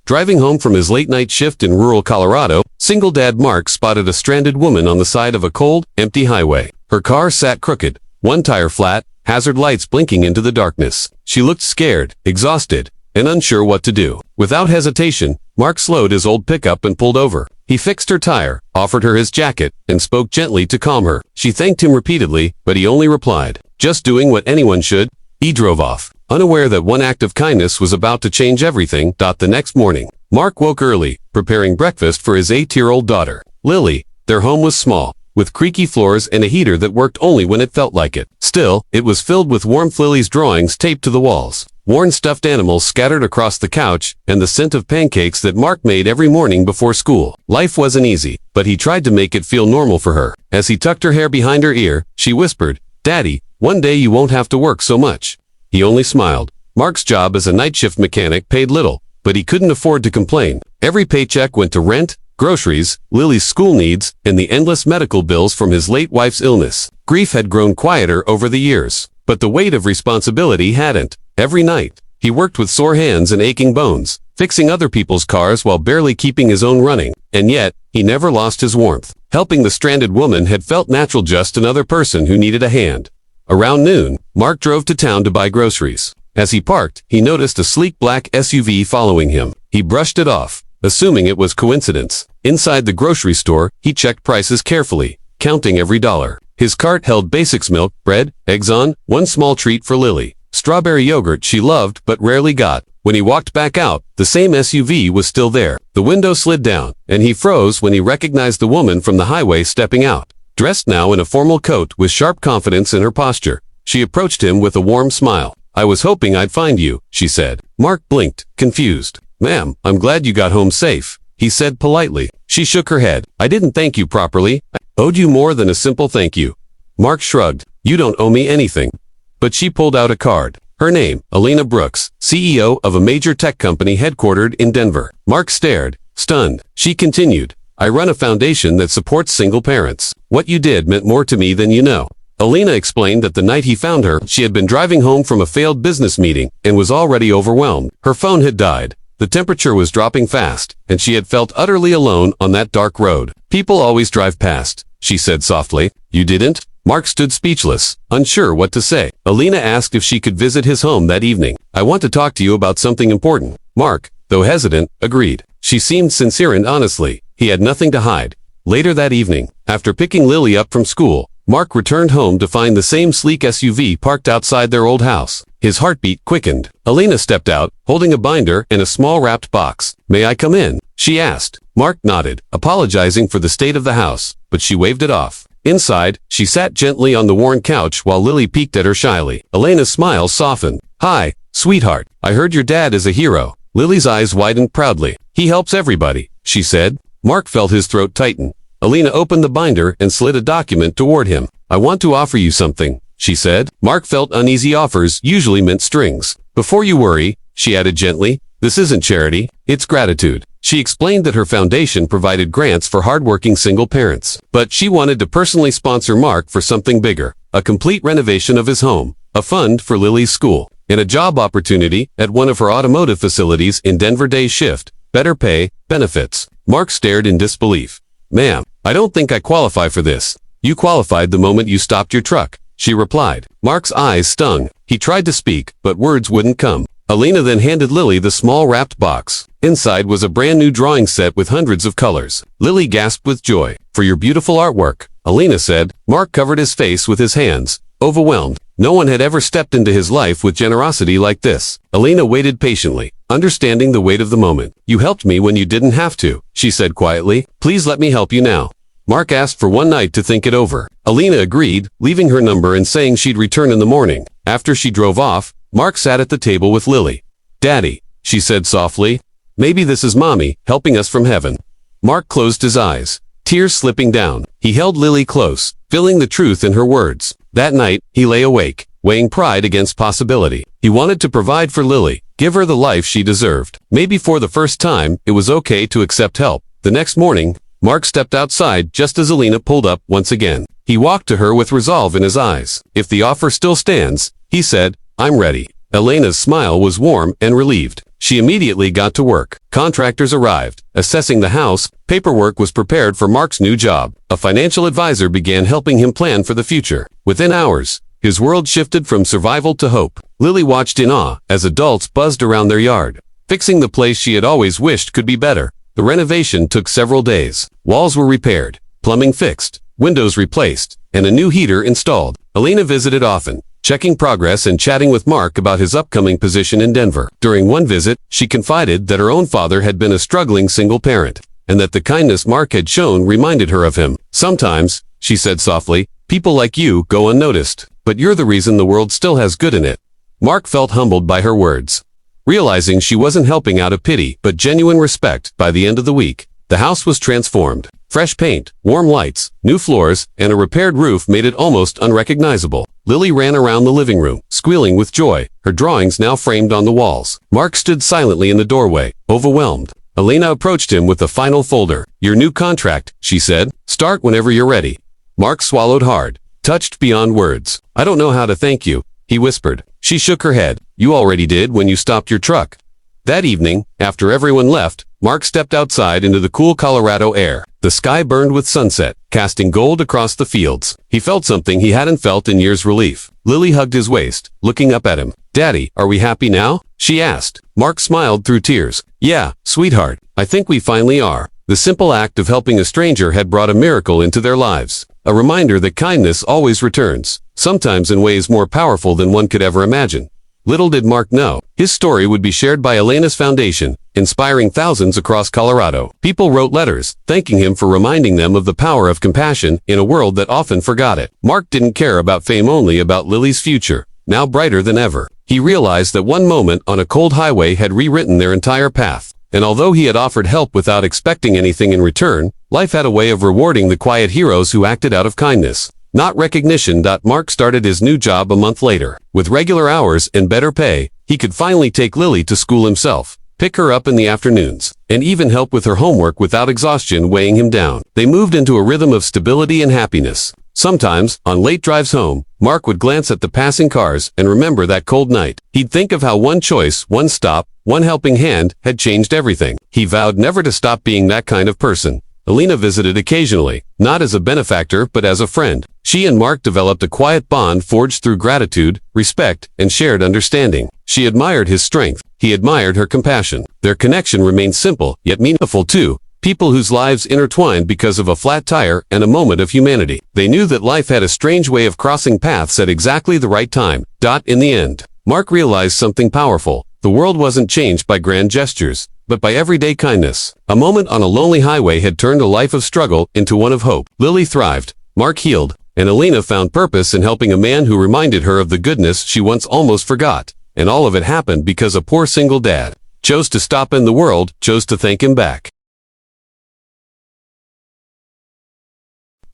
Driving home from his late-night shift in rural Colorado, single dad Mark spotted a stranded woman on the side of a cold, empty highway. Her car sat crooked, one tire flat, hazard lights blinking into the darkness. She looked scared, exhausted, and unsure what to do. Without hesitation, Mark slowed his old pickup and pulled over. He fixed her tire, offered her his jacket, and spoke gently to calm her. She thanked him repeatedly, but he only replied, "Just doing what anyone should." He drove off, unaware that one act of kindness was about to change everything. The next morning, Mark woke early, preparing breakfast for his 8-year-old daughter, Lily. Their home was small, with creaky floors and a heater that worked only when it felt like it. Still, it was filled with warmth. Lily's drawings taped to the walls, worn stuffed animals scattered across the couch, and the scent of pancakes that Mark made every morning before school. Life wasn't easy, but he tried to make it feel normal for her. As he tucked her hair behind her ear, she whispered, "Daddy, one day you won't have to work so much." He only smiled. Mark's job as a night shift mechanic paid little, but he couldn't afford to complain. Every paycheck went to rent, groceries, Lily's school needs, and the endless medical bills from his late wife's illness. Grief had grown quieter over the years, but the weight of responsibility hadn't. Every night, he worked with sore hands and aching bones, fixing other people's cars while barely keeping his own running. And yet, he never lost his warmth. Helping the stranded woman had felt natural, just another person who needed a hand. Around noon, Mark drove to town to buy groceries. As he parked, he noticed a sleek black SUV following him. He brushed it off, assuming it was coincidence. Inside the grocery store, he checked prices carefully, counting every dollar. His cart held basics: milk, bread, eggs, one small treat for Lily, strawberry yogurt she loved but rarely got. When he walked back out, the same SUV was still there. The window slid down, and he froze when he recognized the woman from the highway stepping out. Dressed now in a formal coat with sharp confidence in her posture, she approached him with a warm smile. "I was hoping I'd find you," she said. Mark blinked, confused. "Ma'am, I'm glad you got home safe," he said politely. She shook her head. "I didn't thank you properly. I owed you more than a simple thank you." Mark shrugged. "You don't owe me anything." But she pulled out a card. Her name, Alina Brooks, CEO of a major tech company headquartered in Denver. Mark stared, stunned. She continued, "I run a foundation that supports single parents. What you did meant more to me than you know." Alina explained that the night he found her, she had been driving home from a failed business meeting and was already overwhelmed. Her phone had died. The temperature was dropping fast, and she had felt utterly alone on that dark road. "People always drive past," she said softly. "You didn't?" Mark stood speechless, unsure what to say. Alina asked if she could visit his home that evening. "I want to talk to you about something important." Mark, though hesitant, agreed. She seemed sincere and honestly. He had nothing to hide. Later that evening, after picking Lily up from school, Mark returned home to find the same sleek SUV parked outside their old house. His heartbeat quickened. Alina stepped out, holding a binder and a small wrapped box. "May I come in?" she asked. Mark nodded, apologizing for the state of the house, but she waved it off. Inside, she sat gently on the worn couch while Lily peeked at her shyly. Alina's smile softened. "Hi, sweetheart. I heard your dad is a hero." Lily's eyes widened proudly. "He helps everybody," she said. Mark felt his throat tighten. Alina opened the binder and slid a document toward him. "I want to offer you something," she said. Mark felt uneasy. Offers usually meant strings. "Before you worry," she added gently, "this isn't charity, it's gratitude." She explained that her foundation provided grants for hardworking single parents, but she wanted to personally sponsor Mark for something bigger: a complete renovation of his home, a fund for Lily's school, and a job opportunity at one of her automotive facilities in Denver. Day shift, better pay, benefits. Mark stared in disbelief. "Ma'am, I don't think I qualify for this." "You qualified the moment you stopped your truck," she replied. Mark's eyes stung. He tried to speak, but words wouldn't come. Alina then handed Lily the small wrapped box. Inside was a brand new drawing set with hundreds of colors. Lily gasped with joy. "For your beautiful artwork," Alina said. Mark covered his face with his hands, overwhelmed. No one had ever stepped into his life with generosity like this. Alina waited patiently, understanding the weight of the moment. "You helped me when you didn't have to," she said quietly. "Please let me help you now." Mark asked for one night to think it over. Alina agreed, leaving her number and saying she'd return in the morning. After she drove off, Mark sat at the table with Lily. "Daddy," she said softly, "maybe this is Mommy helping us from heaven." Mark closed his eyes, tears slipping down. He held Lily close, feeling the truth in her words. That night, he lay awake, weighing pride against possibility. He wanted to provide for Lily, give her the life she deserved. Maybe for the first time, it was okay to accept help. The next morning, Mark stepped outside just as Alina pulled up once again. He walked to her with resolve in his eyes. "If the offer still stands," he said, "I'm ready." Elena's smile was warm and relieved. She immediately got to work. Contractors arrived, assessing the house, paperwork was prepared for Mark's new job. A financial advisor began helping him plan for the future. Within hours, his world shifted from survival to hope. Lily watched in awe as adults buzzed around their yard, fixing the place she had always wished could be better. The renovation took several days. Walls were repaired, plumbing fixed, windows replaced, and a new heater installed. Alina visited often, checking progress and chatting with Mark about his upcoming position in Denver. During one visit, she confided that her own father had been a struggling single parent, and that the kindness Mark had shown reminded her of him. "Sometimes," she said softly, "people like you go unnoticed, but you're the reason the world still has good in it." Mark felt humbled by her words, realizing she wasn't helping out of pity, but genuine respect. By the end of the week, the house was transformed. Fresh paint, warm lights, new floors, and a repaired roof made it almost unrecognizable. Lily ran around the living room, squealing with joy, her drawings now framed on the walls. Mark stood silently in the doorway, overwhelmed. Alina approached him with the final folder. "Your new contract," she said. "Start whenever you're ready." Mark swallowed hard, touched beyond words. "I don't know how to thank you," he whispered. She shook her head. "You already did when you stopped your truck." That evening, after everyone left, Mark stepped outside into the cool Colorado air. The sky burned with sunset, casting gold across the fields. He felt something he hadn't felt in years: relief. Lily hugged his waist, looking up at him. "Daddy, are we happy now?" she asked. Mark smiled through tears. "Yeah, sweetheart, I think we finally are." The simple act of helping a stranger had brought a miracle into their lives. A reminder that kindness always returns, sometimes in ways more powerful than one could ever imagine. Little did Mark know, his story would be shared by Elena's foundation, inspiring thousands across Colorado. People wrote letters, thanking him for reminding them of the power of compassion in a world that often forgot it. Mark didn't care about fame, only about Lily's future, now brighter than ever. He realized that one moment on a cold highway had rewritten their entire path. And although he had offered help without expecting anything in return, life had a way of rewarding the quiet heroes who acted out of kindness, not recognition. Mark started his new job a month later. With regular hours and better pay, he could finally take Lily to school himself, pick her up in the afternoons, and even help with her homework without exhaustion weighing him down. They moved into a rhythm of stability and happiness. Sometimes, on late drives home, Mark would glance at the passing cars and remember that cold night. He'd think of how one choice, one stop, one helping hand had changed everything. He vowed never to stop being that kind of person. Alina visited occasionally, not as a benefactor but as a friend. She and Mark developed a quiet bond forged through gratitude, respect, and shared understanding. She admired his strength. He admired her compassion. Their connection remained simple, yet meaningful too. People whose lives intertwined because of a flat tire and a moment of humanity. They knew that life had a strange way of crossing paths at exactly the right time. In the end, Mark realized something powerful. The world wasn't changed by grand gestures, but by everyday kindness. A moment on a lonely highway had turned a life of struggle into one of hope. Lily thrived, Mark healed, and Alina found purpose in helping a man who reminded her of the goodness she once almost forgot. And all of it happened because a poor single dad chose to stop, and the world chose to thank him back.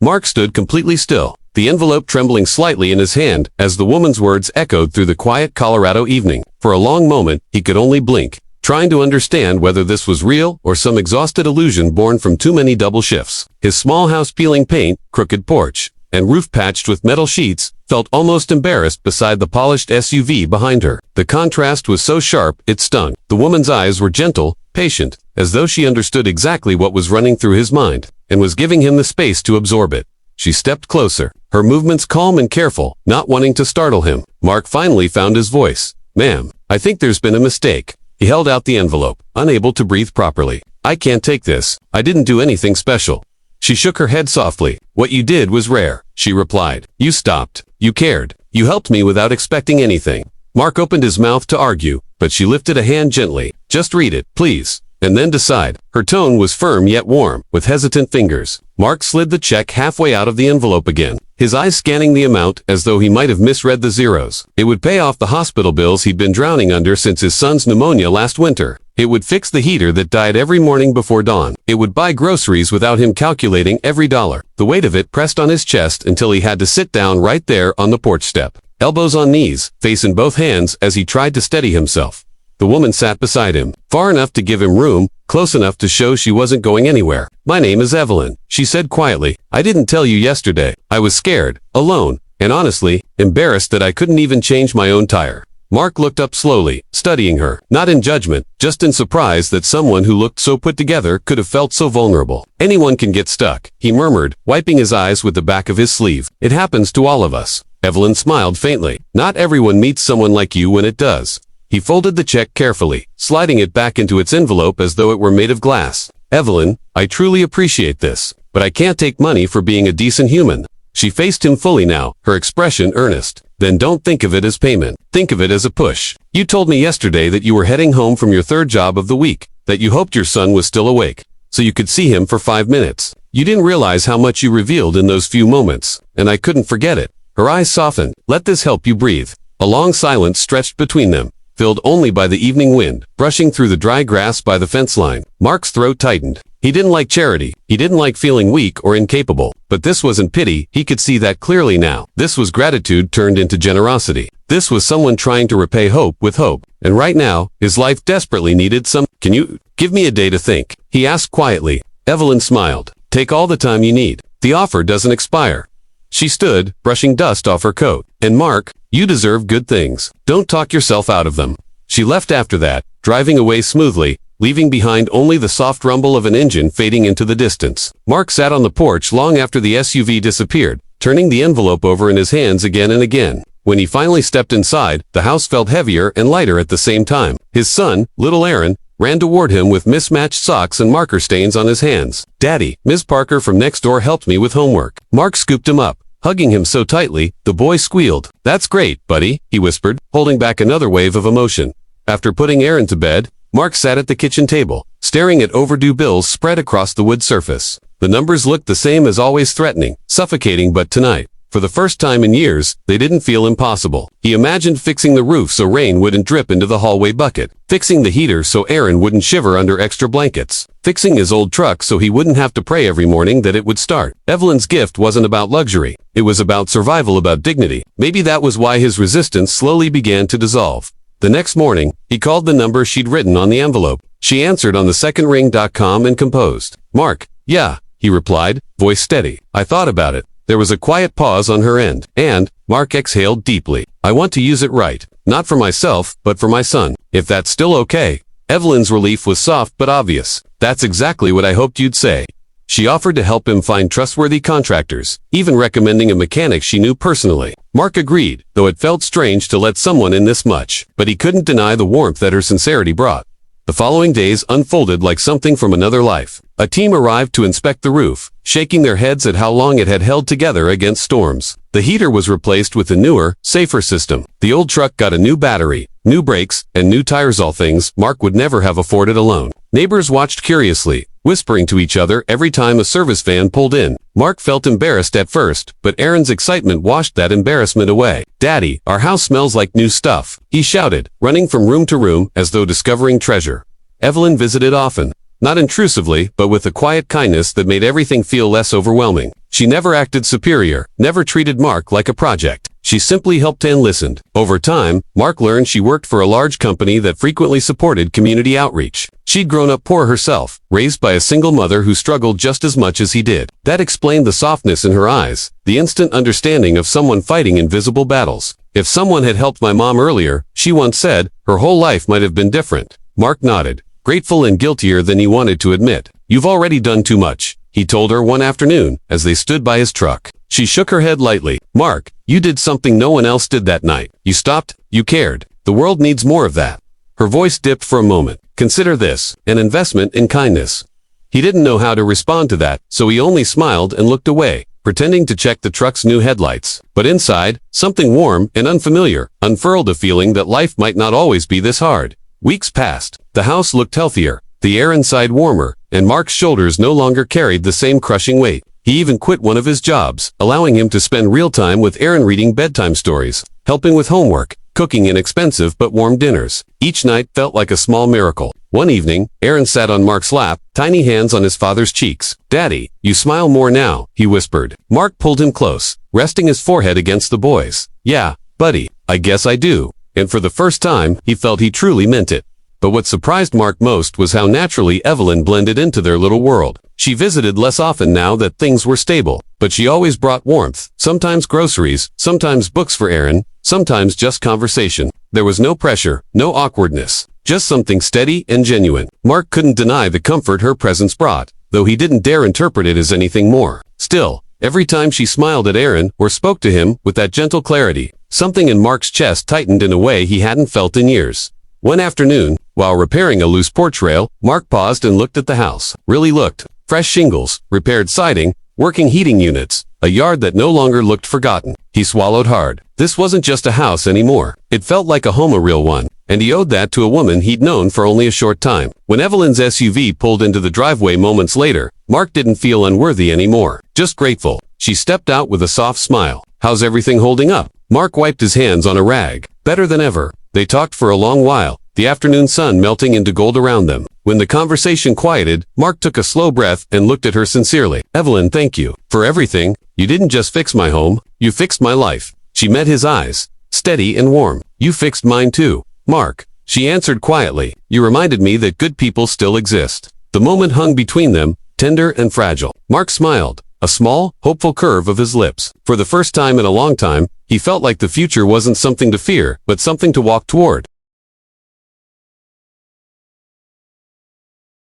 Mark stood completely still, the envelope trembling slightly in his hand as the woman's words echoed through the quiet Colorado evening. For a long moment, he could only blink, trying to understand whether this was real or some exhausted illusion born from too many double shifts. His small house, peeling paint, crooked porch, and roof patched with metal sheets, felt almost embarrassed beside the polished SUV behind her. The contrast was so sharp, it stung. The woman's eyes were gentle, patient, as though she understood exactly what was running through his mind, and was giving him the space to absorb it. She stepped closer, her movements calm and careful, not wanting to startle him. Mark finally found his voice. "Ma'am, I think there's been a mistake." He held out the envelope, unable to breathe properly. "I can't take this. I didn't do anything special." She shook her head softly. "What you did was rare," she replied. "You stopped. You cared. You helped me without expecting anything." Mark opened his mouth to argue, but she lifted a hand gently. "Just read it, please, and then decide." Her tone was firm yet warm, with hesitant fingers. Mark slid the check halfway out of the envelope again, his eyes scanning the amount as though he might have misread the zeros. It would pay off the hospital bills he'd been drowning under since his son's pneumonia last winter. It would fix the heater that died every morning before dawn. It would buy groceries without him calculating every dollar. The weight of it pressed on his chest until he had to sit down right there on the porch step, elbows on knees, face in both hands as he tried to steady himself. The woman sat beside him, far enough to give him room, close enough to show she wasn't going anywhere. "My name is Evelyn," she said quietly. "I didn't tell you yesterday. I was scared, alone, and honestly, embarrassed that I couldn't even change my own tire. Mark looked up slowly, studying her, not in judgment, just in surprise that someone who looked so put together could have felt so vulnerable. Anyone can get stuck, he murmured, wiping his eyes with the back of his sleeve. It happens to all of us. Evelyn smiled faintly. Not everyone meets someone like you when it does. He folded the check carefully, sliding it back into its envelope as though it were made of glass. Evelyn, I truly appreciate this, but I can't take money for being a decent human. She faced him fully now, her expression earnest. Then don't think of it as payment. Think of it as a push. You told me yesterday that you were heading home from your third job of the week, that you hoped your son was still awake, so you could see him for 5 minutes. You didn't realize how much you revealed in those few moments, and I couldn't forget it. Her eyes softened. Let this help you breathe. A long silence stretched between them, filled only by the evening wind, brushing through the dry grass by the fence line. Mark's throat tightened. He didn't like charity. He didn't like feeling weak or incapable. But this wasn't pity. He could see that clearly now. This was gratitude turned into generosity. This was someone trying to repay hope with hope. And right now, his life desperately needed some... Can you give me a day to think? He asked quietly. Evelyn smiled. Take all the time you need. The offer doesn't expire. She stood, brushing dust off her coat. And Mark, you deserve good things. Don't talk yourself out of them. She left after that, driving away smoothly, leaving behind only the soft rumble of an engine fading into the distance. Mark sat on the porch long after the SUV disappeared, turning the envelope over in his hands again and again. When he finally stepped inside, the house felt heavier and lighter at the same time. His son, little Aaron, ran toward him with mismatched socks and marker stains on his hands. Daddy, Ms. Parker from next door helped me with homework. Mark scooped him up. Hugging him so tightly, the boy squealed. That's great, buddy, he whispered, holding back another wave of emotion. After putting Aaron to bed, Mark sat at the kitchen table, staring at overdue bills spread across the wood surface. The numbers looked the same as always, threatening, suffocating, but tonight, for the first time in years, they didn't feel impossible. He imagined fixing the roof so rain wouldn't drip into the hallway bucket, fixing the heater so Aaron wouldn't shiver under extra blankets, fixing his old truck so he wouldn't have to pray every morning that it would start. Evelyn's gift wasn't about luxury. It was about survival, about dignity. Maybe that was why his resistance slowly began to dissolve. The next morning, he called the number she'd written on the envelope. She answered on the second ring. Calm and composed. Mark, yeah, he replied, voice steady. I thought about it. There was a quiet pause on her end, and Mark exhaled deeply. I want to use it right. Not for myself, but for my son. If that's still okay. Evelyn's relief was soft but obvious. That's exactly what I hoped you'd say. She offered to help him find trustworthy contractors, even recommending a mechanic she knew personally. Mark agreed, though it felt strange to let someone in this much, but he couldn't deny the warmth that her sincerity brought. The following days unfolded like something from another life. A team arrived to inspect the roof, shaking their heads at how long it had held together against storms. The heater was replaced with a newer, safer system. The old truck got a new battery, new brakes, and new tires, all things Mark would never have afforded alone. Neighbors watched curiously, whispering to each other every time a service van pulled in. Mark felt embarrassed at first, but Aaron's excitement washed that embarrassment away. Daddy, our house smells like new stuff, he shouted, running from room to room as though discovering treasure. Evelyn visited often, not intrusively, but with a quiet kindness that made everything feel less overwhelming. She never acted superior, never treated Mark like a project. She simply helped and listened. Over time, Mark learned she worked for a large company that frequently supported community outreach. She'd grown up poor herself, raised by a single mother who struggled just as much as he did. That explained the softness in her eyes, the instant understanding of someone fighting invisible battles. If someone had helped my mom earlier, she once said, her whole life might have been different. Mark nodded, grateful and guiltier than he wanted to admit. You've already done too much, he told her one afternoon, as they stood by his truck. She shook her head lightly. Mark, you did something no one else did that night. You stopped, you cared. The world needs more of that. Her voice dipped for a moment. Consider this, an investment in kindness. He didn't know how to respond to that, so he only smiled and looked away, pretending to check the truck's new headlights. But inside, something warm and unfamiliar unfurled a feeling that life might not always be this hard. Weeks passed. The house looked healthier, the air inside warmer, and Mark's shoulders no longer carried the same crushing weight. He even quit one of his jobs, allowing him to spend real time with Aaron, reading bedtime stories, helping with homework, cooking inexpensive but warm dinners. Each night felt like a small miracle. One evening, Aaron sat on Mark's lap, tiny hands on his father's cheeks. Daddy, you smile more now, he whispered. Mark pulled him close, resting his forehead against the boy's. Yeah, buddy, I guess I do. And for the first time, he felt he truly meant it. But what surprised Mark most was how naturally Evelyn blended into their little world. She visited less often now that things were stable, but she always brought warmth, sometimes groceries, sometimes books for Aaron, sometimes just conversation. There was no pressure, no awkwardness, just something steady and genuine. Mark couldn't deny the comfort her presence brought, though he didn't dare interpret it as anything more. Still, every time she smiled at Aaron or spoke to him with that gentle clarity, something in Mark's chest tightened in a way he hadn't felt in years. One afternoon, while repairing a loose porch rail, Mark paused and looked at the house. Really looked. Fresh shingles, repaired siding, working heating units, a yard that no longer looked forgotten. He swallowed hard. This wasn't just a house anymore. It felt like a home, a real one. And he owed that to a woman he'd known for only a short time. When Evelyn's SUV pulled into the driveway moments later, Mark didn't feel unworthy anymore. Just grateful. She stepped out with a soft smile. How's everything holding up? Mark wiped his hands on a rag. Better than ever. They talked for a long while, the afternoon sun melting into gold around them. When the conversation quieted, Mark took a slow breath and looked at her sincerely. Evelyn, thank you for everything. You didn't just fix my home, you fixed my life. She met his eyes, steady and warm. You fixed mine too, Mark. She answered quietly. You reminded me that good people still exist. The moment hung between them, tender and fragile. Mark smiled, a small, hopeful curve of his lips. For the first time in a long time, he felt like the future wasn't something to fear, but something to walk toward.